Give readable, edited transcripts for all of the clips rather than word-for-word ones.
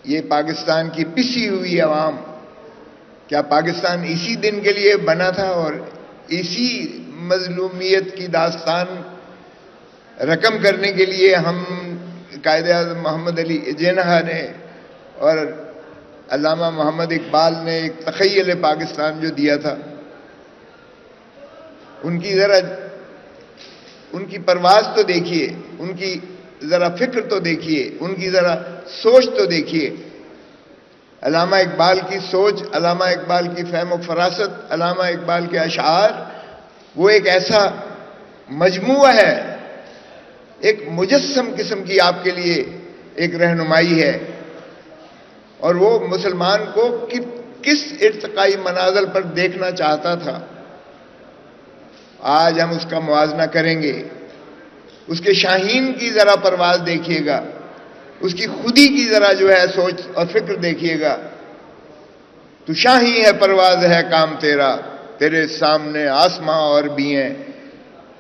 یہ پاکستان کی پسی ہوئی عوام، کیا پاکستان اسی دن کے لیے بنا تھا اور اسی مظلومیت کی داستان رقم کرنے کے لیے ہم قائد اعظم محمد علی جناح نے اور علامہ محمد اقبال نے ایک تخیل پاکستان جو دیا تھا، ان کی پرواز تو دیکھیے، ان کی ذرا فکر تو دیکھیے، ان کی ذرا سوچ تو دیکھیے. علامہ اقبال کی سوچ، علامہ اقبال کی فہم و فراست، علامہ اقبال کے اشعار، وہ ایک ایسا مجموعہ ہے، ایک مجسم قسم کی آپ کے لیے ایک رہنمائی ہے. اور وہ مسلمان کو کس ارتقائی منازل پر دیکھنا چاہتا تھا، آج ہم اس کا موازنہ کریں گے. اس کے شاہین کی ذرا پرواز دیکھیے گا، اس کی خودی کی ذرا جو ہے سوچ اور فکر دیکھیے گا. تو شاہی ہے پرواز ہے کام تیرا، تیرے سامنے آسماں اور بھی ہیں،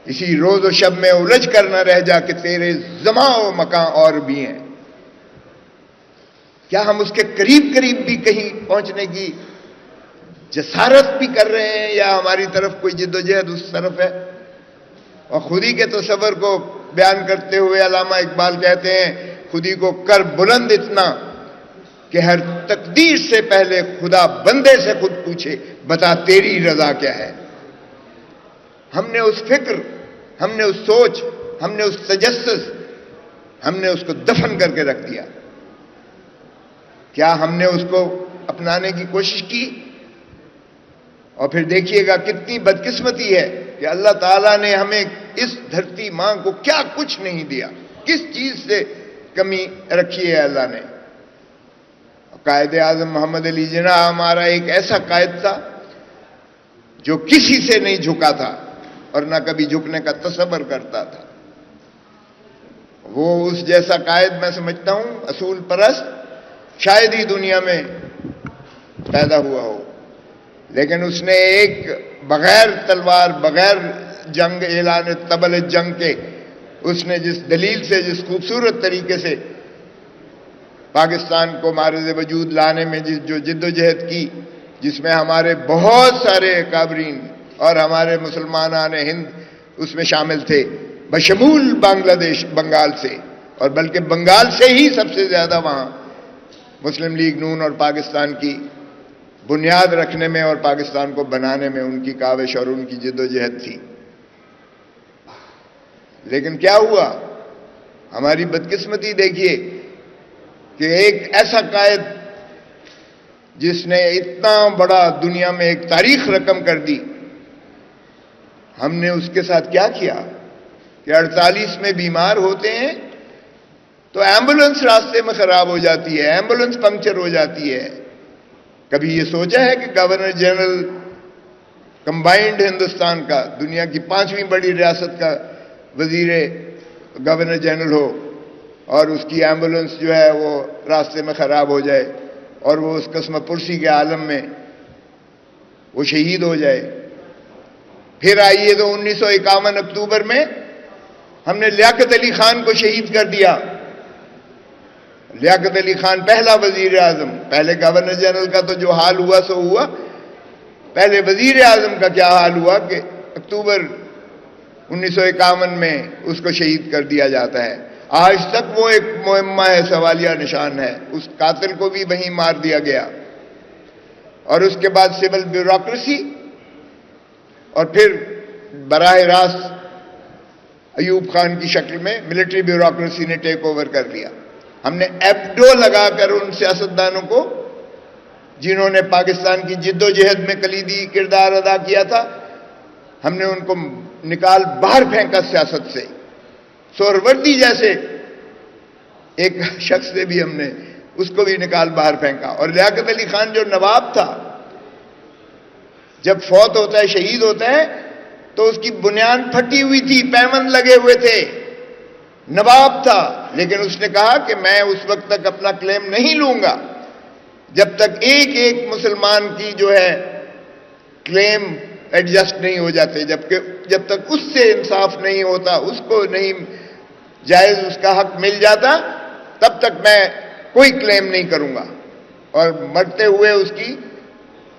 اسی روز و شب میں الجھ کر نہ رہ جا کہ تیرے زماں و مکان اور بھی ہیں. کیا ہم اس کے قریب قریب بھی کہیں پہنچنے کی جسارت بھی کر رہے ہیں، یا ہماری طرف کوئی جد و جہد اس طرف ہے؟ اور خودی کے تصور کو بیان کرتے ہوئے علامہ اقبال کہتے ہیں، خودی کو کر بلند اتنا کہ ہر تقدیر سے پہلے خدا بندے سے خود پوچھے بتا تیری رضا کیا ہے. ہم نے اس فکر، ہم نے اس سوچ، ہم نے اس تجسس، ہم نے اس کو دفن کر کے رکھ دیا. کیا ہم نے اس کو اپنانے کی کوشش کی؟ اور پھر دیکھیے گا کتنی بدقسمتی ہے کہ اللہ تعالیٰ نے ہمیں اس دھرتی ماں کو کیا کچھ نہیں دیا، کس چیز سے کمی رکھی ہے اللہ نے. قائد اعظم محمد علی جناح ہمارا ایک ایسا قائد تھا جو کسی سے نہیں جھکا تھا اور نہ کبھی جھکنے کا تصور کرتا تھا. وہ اس جیسا قائد میں سمجھتا ہوں اصول پرست شاید ہی دنیا میں پیدا ہوا ہو. لیکن اس نے ایک بغیر تلوار، بغیر جنگ، اعلان طبل جنگ کے، اس نے جس دلیل سے، جس خوبصورت طریقے سے پاکستان کو معرض وجود لانے میں جو جد و جہد کی، جس میں ہمارے بہت سارے اکابرین اور ہمارے مسلمانان ہند اس میں شامل تھے، بشمول بنگلہ دیش، بنگال سے، اور بلکہ بنگال سے ہی سب سے زیادہ وہاں مسلم لیگ نون اور پاکستان کی بنیاد رکھنے میں اور پاکستان کو بنانے میں ان کی کاوش اور ان کی جد و جہد تھی. لیکن کیا ہوا؟ ہماری بدقسمتی دیکھیے کہ ایک ایسا قائد جس نے اتنا بڑا دنیا میں ایک تاریخ رقم کر دی، ہم نے اس کے ساتھ کیا کیا کہ 48 میں بیمار ہوتے ہیں تو ایمبولنس راستے میں خراب ہو جاتی ہے، ایمبولنس پنکچر ہو جاتی ہے. کبھی یہ سوچا ہے کہ گورنر جنرل کمبائنڈ ہندوستان کا، دنیا کی 5ویں بڑی ریاست کا وزیر گورنر جنرل ہو اور اس کی ایمبولنس جو ہے وہ راستے میں خراب ہو جائے اور وہ اس قسم پرسی کے عالم میں وہ شہید ہو جائے؟ پھر آئیے تو 1951 اکتوبر میں ہم نے لیاقت علی خان کو شہید کر دیا. لیاقت علی خان پہلا وزیر اعظم، پہلے گورنر جنرل کا تو جو حال ہوا سو ہوا، پہلے وزیر اعظم کا کیا حال ہوا کہ اکتوبر 1951 میں اس کو شہید کر دیا جاتا ہے. آج تک وہ ایک معمہ ہے، سوالیہ نشان ہے. اس قاتل کو بھی وہیں مار دیا گیا. اور اس کے بعد سول بیوروکریسی اور پھر براہ راست ایوب خان کی شکل میں ملٹری بیوروکریسی نے ٹیک اوور کر لیا. ہم نے ایپڈو لگا کر ان سیاستدانوں کو جنہوں نے پاکستان کی جد و جہد میں کلیدی کردار ادا کیا تھا، ہم نے ان کو نکال باہر پھینکا سیاست سے. سہروردی جیسے ایک شخص سے بھی ہم نے اس کو بھی نکال باہر پھینکا. اور لیاقت علی خان جو نواب تھا، جب فوت ہوتا ہے، شہید ہوتا ہے، تو اس کی بنیاد پھٹی ہوئی تھی، پیمند لگے ہوئے تھے، نواب تھا. لیکن اس نے کہا کہ میں اس وقت تک اپنا کلیم نہیں لوں گا جب تک ایک ایک مسلمان کی جو ہے کلیم ایڈجسٹ نہیں ہو جاتے، جب تک اس سے انصاف نہیں ہوتا، اس کو نہیں جائز اس کا حق مل جاتا، تب تک میں کوئی کلیم نہیں کروں گا. اور مرتے ہوئے اس کی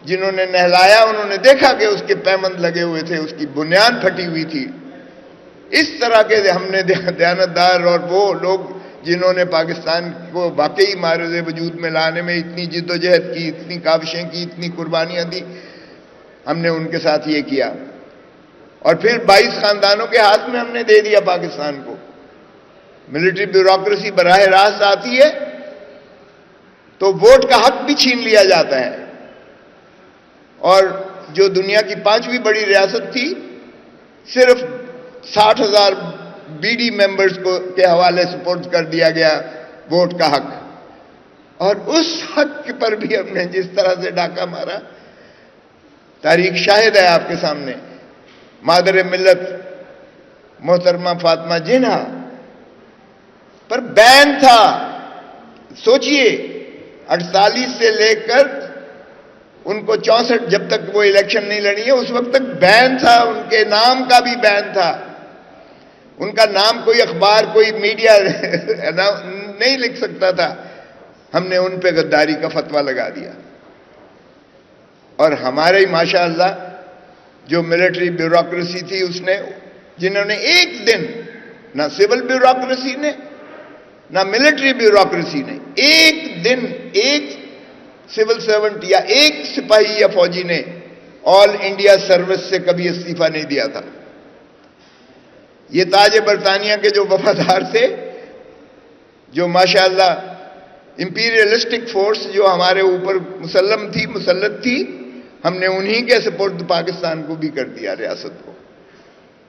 جنہوں نے نہلایا انہوں نے دیکھا کہ اس کے پیمند لگے ہوئے تھے, اس کی بنیاد پھٹی ہوئی تھی. اس طرح کے ہم نے دیانتدار اور وہ لوگ جنہوں نے پاکستان کو واقعی معرض وجود میں لانے میں اتنی جد و جہد کی, اتنی کاوشیں کی, اتنی قربانیاں دی, ہم نے ان کے ساتھ یہ کیا. اور پھر 22 خاندانوں کے ہاتھ میں ہم نے دے دیا پاکستان کو. ملٹری بیوروکریسی براہ راست آتی ہے تو ووٹ کا حق بھی چھین لیا جاتا ہے. اور جو دنیا کی 5ویں بڑی ریاست تھی, صرف 60,000 بی ڈی ممبرز کو کے حوالے سپرد کر دیا گیا ووٹ کا حق. اور اس حق پر بھی ہم نے جس طرح سے ڈاکہ مارا, تاریخ شاہد ہے آپ کے سامنے. مادر ملت محترمہ فاطمہ جناح پر بین تھا. سوچئے 48 سے لے کر ان کو 64 جب تک وہ الیکشن نہیں لڑی ہے اس وقت تک بین تھا. ان کے نام کا بھی بین تھا. ان کا نام کوئی اخبار کوئی میڈیا نہیں لکھ سکتا تھا. ہم نے ان پہ غداری کا فتویٰ لگا دیا. اور ہمارے ماشاءاللہ جو ملٹری بیوروکریسی تھی اس نے, جنہوں نے ایک دن, نہ سول بیوروکریسی نے نہ ملٹری بیوروکریسی نے ایک دن ایک سول سرونٹ یا ایک سپاہی یا فوجی نے آل انڈیا سروس سے کبھی استعفیٰ نہیں دیا تھا. یہ تاج برطانیہ کے جو وفادار تھے, جو ماشاءاللہ امپیریلسٹک فورس جو ہمارے اوپر مسلط تھی, ہم نے انہی کے سپرد پاکستان کو بھی کر دیا, ریاست کو.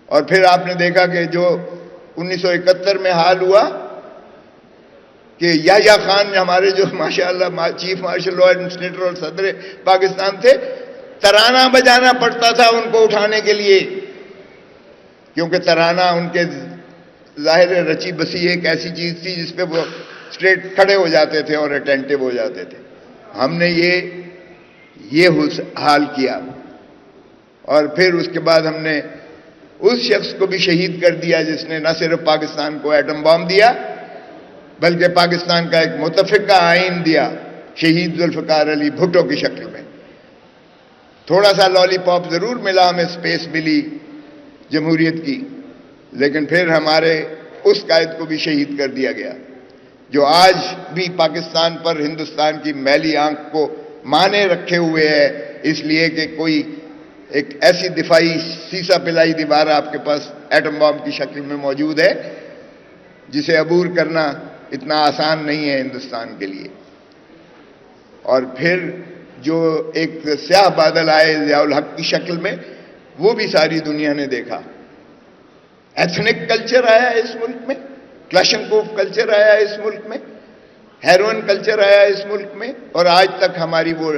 اور پھر آپ نے دیکھا کہ جو 1971 میں حال ہوا کہ یحییٰ خان ہمارے جو ماشاءاللہ چیف مارشل لا ایڈمنسٹریٹر اور صدر پاکستان تھے, ترانہ بجانا پڑتا تھا ان کو اٹھانے کے لیے, کیونکہ ترانہ ان کے ظاہر رچی بسی ایک ایسی چیز تھی جس پہ وہ اسٹریٹ کھڑے ہو جاتے تھے اور اٹینٹو ہو جاتے تھے. ہم نے یہ حال کیا. اور پھر اس کے بعد ہم نے اس شخص کو بھی شہید کر دیا جس نے نہ صرف پاکستان کو ایٹم بام دیا بلکہ پاکستان کا ایک متفقہ آئین دیا, شہید ذوالفقار علی بھٹو کی شکل میں. تھوڑا سا لالی پاپ ضرور ملا, ہمیں سپیس ملی جمہوریت کی, لیکن پھر ہمارے اس قائد کو بھی شہید کر دیا گیا جو آج بھی پاکستان پر ہندوستان کی میلی آنکھ کو مانے رکھے ہوئے ہے, اس لیے کہ کوئی ایک ایسی دفاعی سیسا پلائی دیوار آپ کے پاس ایٹم بام کی شکل میں موجود ہے جسے عبور کرنا اتنا آسان نہیں ہے ہندوستان کے لیے. اور پھر جو ایک سیاہ بادل آئے ضیاء الحق کی شکل میں, وہ بھی ساری دنیا نے دیکھا. ایتھنک کلچر آیا اس ملک میں, کلاشنکوف کلچر آیا اس ملک میں, ہیروئن کلچر آیا اس ملک میں, اور آج تک ہماری وہ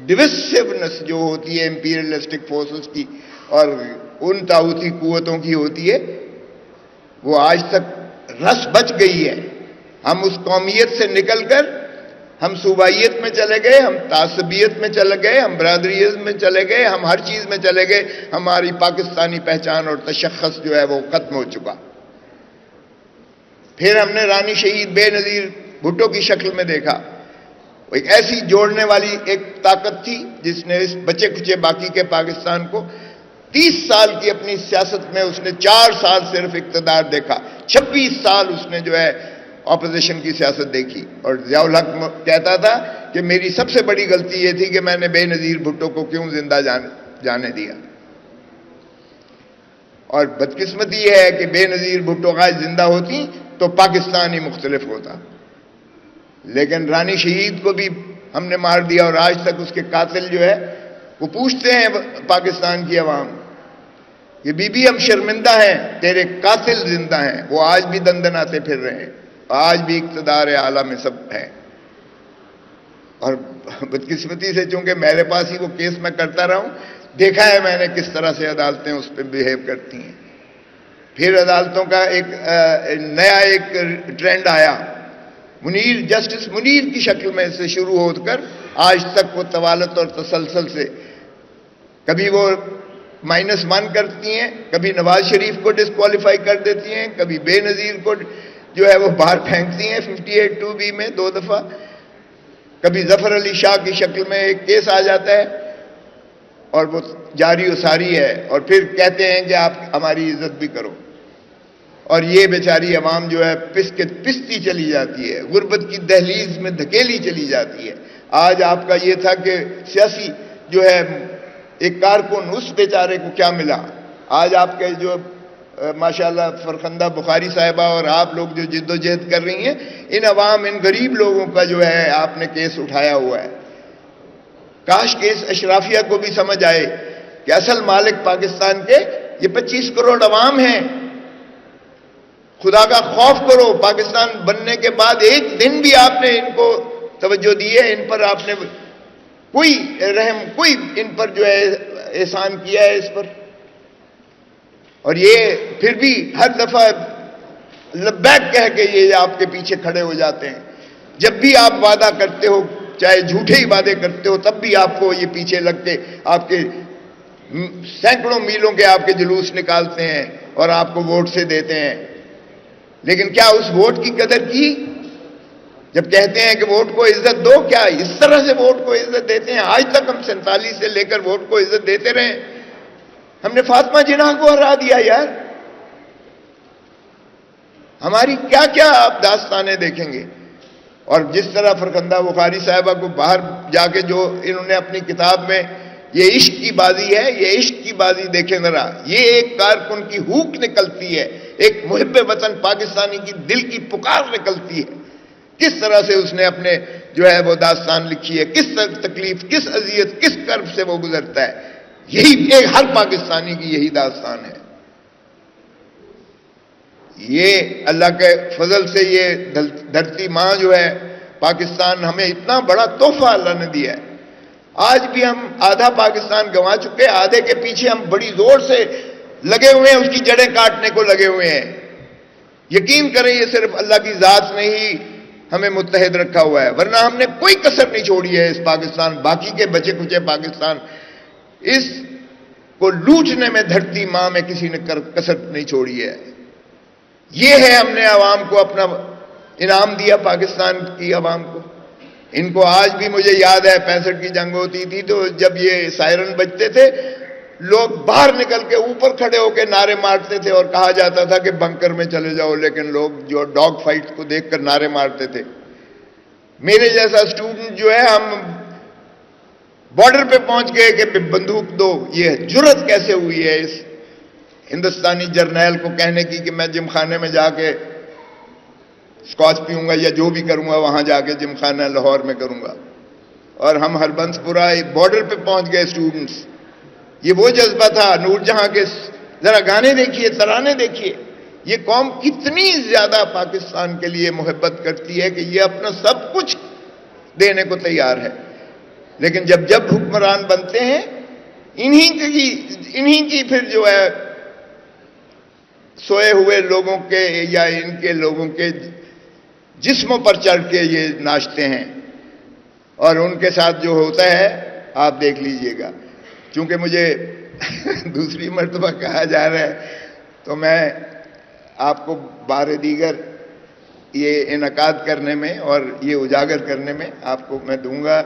ڈویسونس جو ہوتی ہے امپیریلسٹک فورسز کی اور ان طاغوتی قوتوں کی ہوتی ہے, وہ آج تک رس بچ گئی ہے. ہم اس قومیت سے نکل کر ہم صوبائیت میں چلے گئے, ہم تعصبیت میں چلے گئے, ہم برادریت میں چلے گئے, ہم ہر چیز میں چلے گئے. ہماری پاکستانی پہچان اور تشخص جو ہے وہ ختم ہو چکا. پھر ہم نے رانی شہید بے نظیر بھٹو کی شکل میں دیکھا. ایک ایسی جوڑنے والی ایک طاقت تھی جس نے اس بچے کچے باقی کے پاکستان کو 30 سال کی اپنی سیاست میں اس نے 4 سال صرف اقتدار دیکھا, 26 سال اس نے جو ہے اپوزیشن کی سیاست دیکھی. اور ضیاء الحق کہتا تھا کہ میری سب سے بڑی غلطی یہ تھی کہ میں نے بے نظیر بھٹو کو کیوں زندہ جانے دیا. اور بدقسمتی یہ ہے کہ بے نظیر بھٹو آج زندہ ہوتی تو پاکستان ہی مختلف ہوتا. لیکن رانی شہید کو بھی ہم نے مار دیا, اور آج تک اس کے قاتل جو ہے وہ پوچھتے ہیں پاکستان کی عوام کہ بی بی ہم شرمندہ ہیں, تیرے قاتل زندہ ہیں. وہ آج بھی دندناتے پھر رہے ہیں, آج بھی اقتدار اعلیٰ میں سب ہیں. اور بدقسمتی سے چونکہ میرے پاس ہی وہ کیس میں کرتا رہا ہوں, دیکھا ہے میں نے کس طرح سے عدالتیں اس پہ بیہیو کرتی ہیں. پھر عدالتوں کا ایک نیا ایک ٹرینڈ آیا, منیر, جسٹس منیر کی شکل میں سے شروع ہو کر آج تک وہ طوالت اور تسلسل سے کبھی وہ -1 کرتی ہیں, کبھی نواز شریف کو ڈسکوالیفائی کر دیتی ہیں, کبھی بے نظیر کو جو ہے وہ باہر پھینکتی ہیں 58(2)B میں 2 دفعہ. کبھی ظفر علی شاہ کی شکل میں ایک کیس آ جاتا ہے اور وہ جاری و ساری ہے، اور پھر کہتے ہیں کہ آپ ہماری عزت بھی کرو. اور یہ بیچاری عوام جو ہے پستی چلی جاتی ہے، غربت کی دہلیز میں دھکیلی چلی جاتی ہے. آج آپ کا یہ تھا کہ سیاسی جو ہے ایک کارکن، اس بیچارے کو کیا ملا؟ آج آپ کے جو ماشاءاللہ فرخندہ بخاری صاحبہ اور آپ لوگ جو جد و جہد کر رہی ہیں، ان عوام، ان غریب لوگوں کا جو ہے آپ نے کیس اٹھایا ہوا ہے. کاش کہ اس اشرافیہ کو بھی سمجھ آئے کہ اصل مالک پاکستان کے یہ 25 کروڑ عوام ہیں. خدا کا خوف کرو. پاکستان بننے کے بعد ایک دن بھی آپ نے ان کو توجہ دی ہے؟ ان پر آپ نے کوئی رحم، کوئی ان پر جو ہے احسان کیا ہے اس پر؟ اور یہ پھر بھی ہر دفعہ لبیک کہہ کے یہ آپ کے پیچھے کھڑے ہو جاتے ہیں. جب بھی آپ وعدہ کرتے ہو، چاہے جھوٹے ہی وعدے کرتے ہو، تب بھی آپ کو یہ پیچھے لگ کے آپ کے سینکڑوں میلوں کے آپ کے جلوس نکالتے ہیں اور آپ کو ووٹ سے دیتے ہیں. لیکن کیا اس ووٹ کی قدر کی؟ جب کہتے ہیں کہ ووٹ کو عزت دو، کیا اس طرح سے ووٹ کو عزت دیتے ہیں؟ آج تک ہم 47 سے لے کر ووٹ کو عزت دیتے رہے. ہم نے فاطمہ جناح کو ہرا دیا یار. ہماری کیا کیا آپ داستانیں دیکھیں گے. اور جس طرح فرخندہ بخاری صاحبہ کو باہر جا کے جو انہوں نے اپنی کتاب میں یہ عشق کی بازی ہے، یہ عشق کی بازی دیکھیں ذرا. یہ ایک کارکن کی ہوک نکلتی ہے، ایک محب وطن پاکستانی کی دل کی پکار نکلتی ہے. کس طرح سے اس نے اپنے جو ہے وہ داستان لکھی ہے، کس تکلیف، کس اذیت، کس کرب سے وہ گزرتا ہے. یہی ایک ہر پاکستانی کی یہی داستان ہے. یہ اللہ کے فضل سے یہ دھرتی ماں جو ہے پاکستان، ہمیں اتنا بڑا تحفہ اللہ نے دیا ہے. آج بھی ہم آدھا پاکستان گنوا چکے، آدھے کے پیچھے ہم بڑی زور سے لگے ہوئے ہیں، اس کی جڑیں کاٹنے کو لگے ہوئے ہیں. یقین کریں یہ صرف اللہ کی ذات نے ہی ہمیں متحد رکھا ہوا ہے، ورنہ ہم نے کوئی کسر نہیں چھوڑی ہے اس پاکستان، باقی کے بچے کچے پاکستان، اس کو لوٹنے میں دھرتی ماں میں کسی نے کسر نہیں چھوڑی ہے. یہ ہے ہم نے عوام کو اپنا انعام دیا، پاکستان کی عوام کو. ان کو آج بھی مجھے یاد ہے 65 کی جنگ ہوتی تھی تو جب یہ سائرن بجتے تھے، لوگ باہر نکل کے اوپر کھڑے ہو کے نعرے مارتے تھے اور کہا جاتا تھا کہ بنکر میں چلے جاؤ، لیکن لوگ جو ڈاگ فائٹ کو دیکھ کر نعرے مارتے تھے. میرے جیسا اسٹوڈنٹ جو ہے، ہم بارڈر پہ پہنچ گئے کہ بندوق دو. یہ جرت کیسے ہوئی ہے اس ہندوستانی جرنیل کو کہنے کی کہ میں جم خانے میں جا کے اسکاچ پیوں گا یا جو بھی کروں گا وہاں جا کے جم خانہ لاہور میں کروں گا. اور ہم ہربنس پورا بارڈر پہ پہنچ گئے اسٹوڈنٹس. یہ وہ جذبہ تھا. نور جہاں کے ذرا گانے دیکھیے، ترانے دیکھیے. یہ قوم کتنی زیادہ پاکستان کے لیے محبت کرتی ہے کہ یہ اپنا سب کچھ دینے کو تیار ہے. لیکن جب حکمران بنتے ہیں، انہی کی پھر جو ہے سوئے ہوئے لوگوں کے یا ان کے لوگوں کے جسموں پر چڑھ کے یہ ناچتے ہیں. اور ان کے ساتھ جو ہوتا ہے آپ دیکھ لیجئے گا. چونکہ مجھے دوسری مرتبہ کہا جا رہا ہے تو میں آپ کو بار دیگر یہ انعقاد کرنے میں اور یہ اجاگر کرنے میں آپ کو میں دوں گا.